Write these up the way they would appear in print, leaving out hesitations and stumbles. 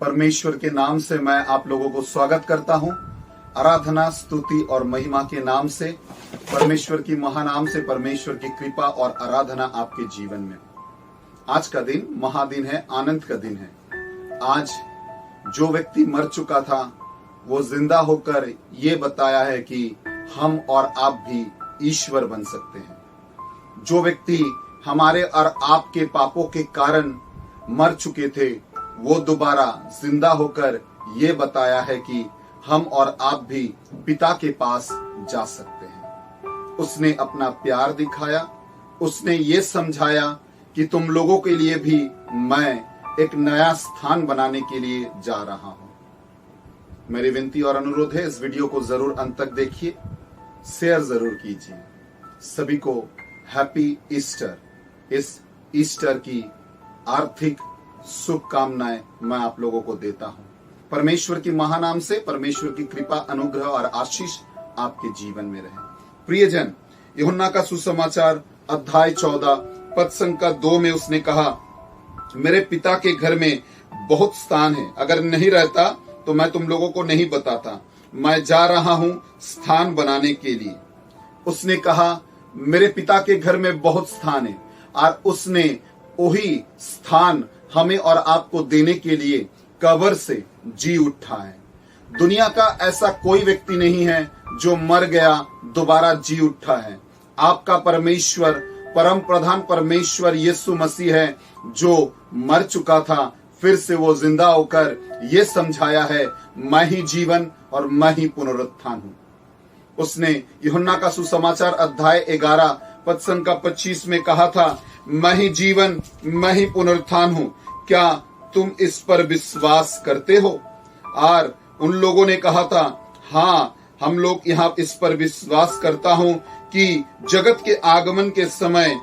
परमेश्वर के नाम से मैं आप लोगों को स्वागत करता हूं। आराधना, स्तुति और महिमा के नाम से, परमेश्वर की महानाम से परमेश्वर की कृपा और आराधना आपके जीवन में। आज का दिन महादिन है, आनंद का दिन है। आज जो व्यक्ति मर चुका था वो जिंदा होकर ये बताया है कि हम और आप भी ईश्वर बन सकते हैं। जो व्यक्ति हमारे और आपके पापों के कारण मर चुके थे वो दोबारा जिंदा होकर ये बताया है कि हम और आप भी पिता के पास जा सकते हैं। उसने अपना प्यार दिखाया, उसने ये समझाया कि तुम लोगों के लिए भी मैं एक नया स्थान बनाने के लिए जा रहा हूं। मेरी विनती और अनुरोध है, इस वीडियो को जरूर अंत तक देखिए, शेयर जरूर कीजिए। सभी को हैप्पी ईस्टर। इस ईस्टर की आर्थिक शुभकामनाएं मैं आप लोगों को देता हूं। परमेश्वर की महानाम से परमेश्वर की कृपा, अनुग्रह और आशीष आपके जीवन में रहे। प्रियजन, यूहन्ना का सुसमाचार अध्याय 14 पद संख्या 2 में उसने कहा, मेरे पिता के घर में बहुत स्थान है, अगर नहीं रहता तो मैं तुम लोगों को नहीं बताता। मैं जा रहा हूं स्थान बनाने के लिए। उसने कहा मेरे पिता के घर में बहुत स्थान है, और उसने वही स्थान हमें और आपको देने के लिए कब्र से जी उठा है। दुनिया का ऐसा कोई व्यक्ति नहीं है जो मर गया दोबारा जी उठा है। आपका परमेश्वर, परम प्रधान परमेश्वर यीशु मसीह है, जो मर चुका था, फिर से वो जिंदा होकर ये समझाया है, मैं ही जीवन और मैं ही पुनरुत्थान हूं। उसने यूहन्ना का सुसमाचार अध्याय 11 पद संख्या 25 में कहा था, मैं ही जीवन, मैं ही पुनरुत्थान हूं, क्या तुम इस पर विश्वास करते हो? और उन लोगों ने कहा था, हाँ, हम लोग यहाँ इस पर विश्वास करता हूं कि जगत के आगमन के समय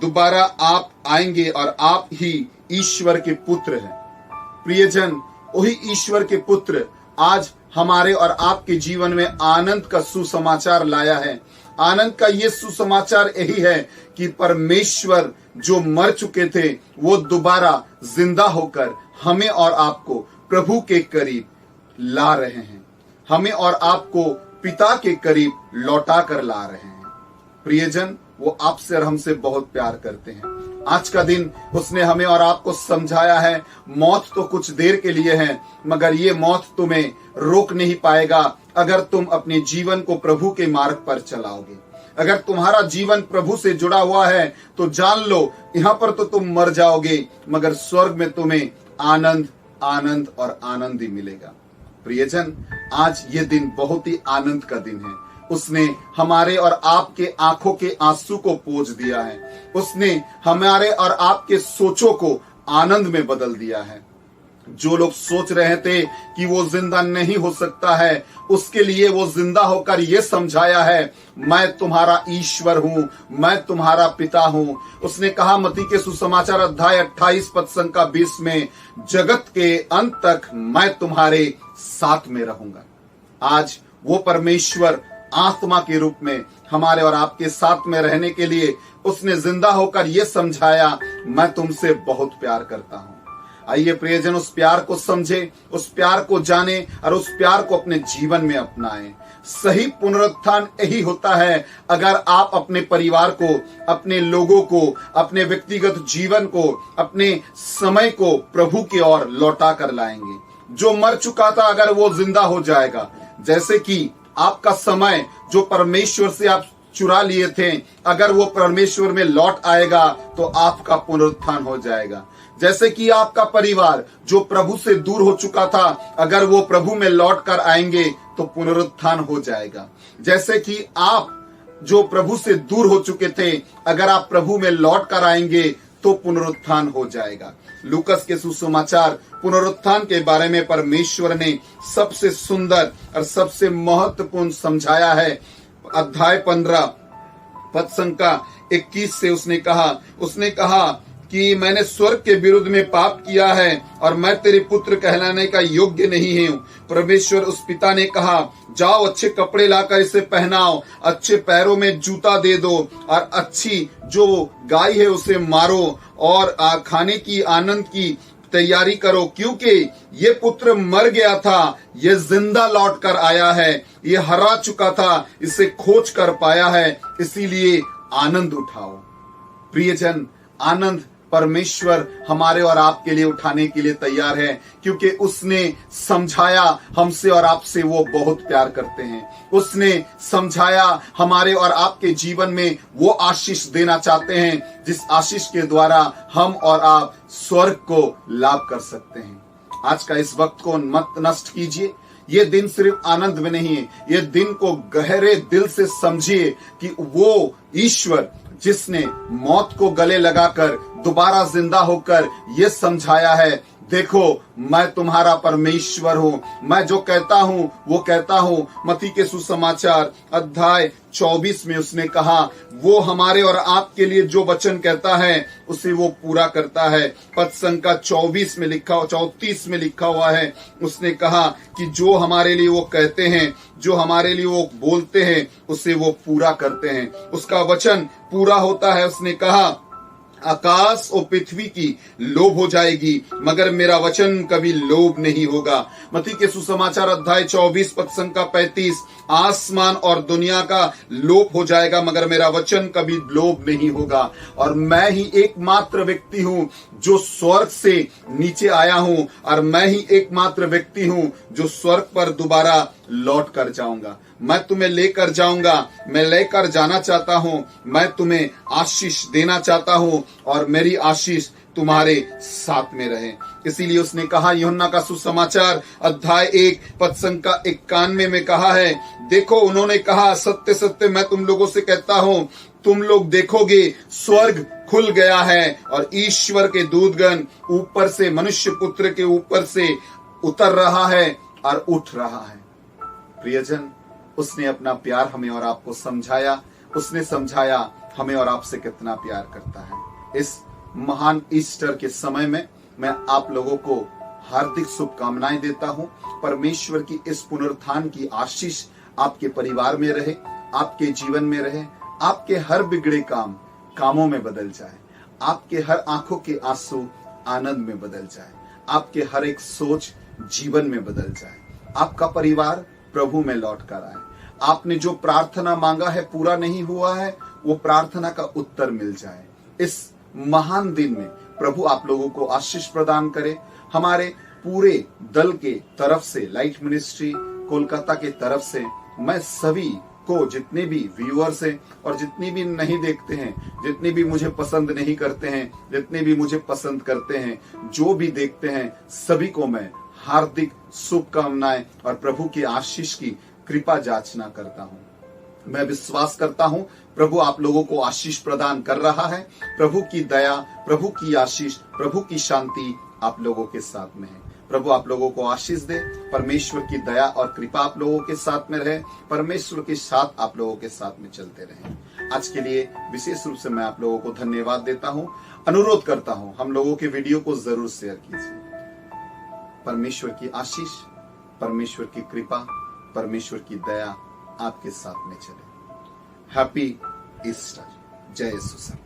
दोबारा आप आएंगे और आप ही ईश्वर के पुत्र हैं। प्रियजन, वही ईश्वर के पुत्र आज हमारे और आपके जीवन में आनंद का सुसमाचार लाया है। आनंद का ये सुसमाचार यही है कि परमेश्वर जो मर चुके थे वो दोबारा जिंदा होकर हमें और आपको प्रभु के करीब ला रहे हैं, हमें और आपको पिता के करीब लौटा कर ला रहे हैं। प्रियजन, वो आपसे और हमसे बहुत प्यार करते हैं। आज का दिन उसने हमें और आपको समझाया है, मौत तो कुछ देर के लिए है, मगर ये मौत तुम्हें रोक नहीं पाएगा अगर तुम अपने जीवन को प्रभु के मार्ग पर चलाओगे। अगर तुम्हारा जीवन प्रभु से जुड़ा हुआ है तो जान लो, यहाँ पर तो तुम मर जाओगे, मगर स्वर्ग में तुम्हें आनंद, आनंद और आनंद ही मिलेगा। प्रियजन, आज ये दिन बहुत ही आनंद का दिन है। उसने हमारे और आपके आंखों के आंसू को पोंछ दिया है। उसने हमारे और आपके सोचों को आनंद में बदल दिया है। जो लोग सोच रहे थे कि वो जिंदा नहीं हो सकता है, उसके लिए वो जिंदा होकर ये समझाया है, मैं तुम्हारा ईश्वर हूं, मैं तुम्हारा पिता हूं। उसने कहा मत्ती के सुसमाचार अध्याय 28 पद संख्या 20 में, जगत के अंत तक मैं तुम्हारे साथ में रहूंगा। आज वो परमेश्वर आत्मा के रूप में हमारे और आपके साथ में रहने के लिए उसने जिंदा होकर यह समझाया, मैं तुमसे बहुत प्यार करता हूं। आइए प्रियजन, उस प्यार को समझे, उस प्यार को जाने और उस प्यार को अपने जीवन में अपनाएं। सही पुनरुत्थान यही होता है अगर आप अपने परिवार को, अपने लोगों को, अपने व्यक्तिगत जीवन को, अपने समय को प्रभु की ओर लौटा कर लाएंगे। जो मर चुका था अगर वो जिंदा हो जाएगा, जैसे कि आपका समय जो परमेश्वर से आप चुरा लिए थे, अगर वो परमेश्वर में लौट आएगा तो आपका पुनरुत्थान हो जाएगा। जैसे कि आपका परिवार जो प्रभु से दूर हो चुका था, अगर वो प्रभु में लौट कर आएंगे तो पुनरुत्थान हो जाएगा। जैसे कि आप जो प्रभु से दूर हो चुके थे, अगर आप प्रभु में लौट कर आएंगे तो पुनरुत्थान हो जाएगा। लूकस के सुसमाचार पुनरुत्थान के बारे में परमेश्वर ने सबसे सुंदर और सबसे महत्वपूर्ण समझाया है। अध्याय 15 पद संख्या 21 से उसने कहा कि मैंने स्वर्ग के विरुद्ध में पाप किया है और मैं तेरे पुत्र कहलाने का योग्य नहीं हूँ। परमेश्वर उस पिता ने कहा, जाओ अच्छे कपड़े लाकर इसे पहनाओ, अच्छे पैरों में जूता दे दो और अच्छी जो गाय है उसे मारो और खाने की आनंद की तैयारी करो, क्योंकि ये पुत्र मर गया था, ये जिंदा लौट कर आया है, ये हरा चुका था, इसे खोज कर पाया है, इसीलिए आनंद उठाओ। प्रियजन, आनंद परमेश्वर हमारे और आपके लिए उठाने के लिए तैयार है, क्योंकि उसने समझाया हमसे और आपसे वो बहुत प्यार करते हैं। उसने समझाया हमारे और आपके जीवन में वो आशीष देना चाहते हैं, जिस आशीष के द्वारा हम और आप स्वर्ग को लाभ कर सकते हैं। आज का इस वक्त को मत नष्ट कीजिए। ये दिन सिर्फ आनंद में नहीं है, ये दिन को गहरे दिल से समझिए कि वो ईश्वर जिसने मौत को गले लगाकर दोबारा जिंदा होकर ये समझाया है, देखो मैं तुम्हारा परमेश्वर हूं, मैं जो कहता हूं वो कहता हूं। मत्ती के सुसमाचार अध्याय 24 में उसने कहा, वो हमारे और आपके लिए जो वचन कहता है उसे वो पूरा करता है। पद संख्या 34 में लिखा हुआ है, उसने कहा कि जो हमारे लिए वो कहते हैं, जो हमारे लिए वो बोलते हैं, उसे वो पूरा करते हैं, उसका वचन पूरा होता है। उसने कहा, आकाश और पृथ्वी की लोभ हो जाएगी, मगर मेरा वचन कभी लोभ नहीं होगा। मत्ती के सुसमाचार अध्याय 24 पद संख्या 35, आसमान और दुनिया का लोभ हो जाएगा, मगर मेरा वचन कभी लोभ नहीं होगा। और मैं ही एकमात्र व्यक्ति हूं जो स्वर्ग से नीचे आया हूं, और मैं ही एकमात्र व्यक्ति हूं जो स्वर्ग पर दोबारा लौट कर जाऊंगा। मैं तुम्हें लेकर जाऊंगा, मैं लेकर जाना चाहता हूं, मैं तुम्हें आशीष देना चाहता हूं, और मेरी आशीष तुम्हारे साथ में रहे। इसीलिए उसने कहा, यूहन्ना का सुसमाचार अध्याय 1 पद संख्या 91 में कहा है, देखो उन्होंने कहा, सत्य सत्य मैं तुम लोगों से कहता हूं, तुम लोग देखोगे स्वर्ग खुल गया है और ईश्वर के दूतगण ऊपर से मनुष्य पुत्र के ऊपर से उतर रहा है और उठ रहा है। प्रियजन, उसने अपना प्यार हमें और आपको समझाया। उसने समझाया हमें और आपसे कितना प्यार करता है। इस महान ईस्टर के समय में मैं आप लोगों को हार्दिक शुभकामनाएं देता हूं। परमेश्वर की इस पुनरुत्थान की आशीष आपके परिवार में रहे, आपके जीवन में रहे, आपके हर बिगड़े कामों में बदल जाए, आपके हर आंखों के आंसू आनंद में बदल जाए, आपके हर एक सोच जीवन में बदल जाए, आपका परिवार प्रभु में लौट कर आए। आपने जो प्रार्थना मांगा है पूरा नहीं हुआ है, वो प्रार्थना का उत्तर मिल जाए। इस महान दिन में प्रभु आप लोगों को आशीष प्रदान करे। हमारे पूरे दल के तरफ से, लाइट मिनिस्ट्री कोलकाता के तरफ से, मैं सभी को, जितने भी व्यूअर्स हैं और जितने भी नहीं देखते हैं, जितने भी मुझे पसंद नहीं करते हैं, जितने भी मुझे पसंद करते हैं, जो भी देखते हैं, सभी को मैं हार्दिक शुभकामनाएं और प्रभु की आशीष की कृपा याचना करता हूं। मैं विश्वास करता हूं प्रभु आप लोगों को आशीष प्रदान कर रहा है। प्रभु की दया, प्रभु की आशीष, प्रभु की शांति आप लोगों के साथ में है। प्रभु आप लोगों को आशीष दे। परमेश्वर की दया और कृपा आप लोगों के साथ में रहे। परमेश्वर के साथ आप लोगों के साथ में चलते रहे। आज के लिए विशेष रूप से मैं आप लोगों को धन्यवाद देता हूं। अनुरोध करता हूं, हम लोगों के वीडियो को जरूर शेयर कीजिए। परमेश्वर की आशीष, परमेश्वर की कृपा, परमेश्वर की दया आपके साथ में चले। Happy Easter. जय यीशु।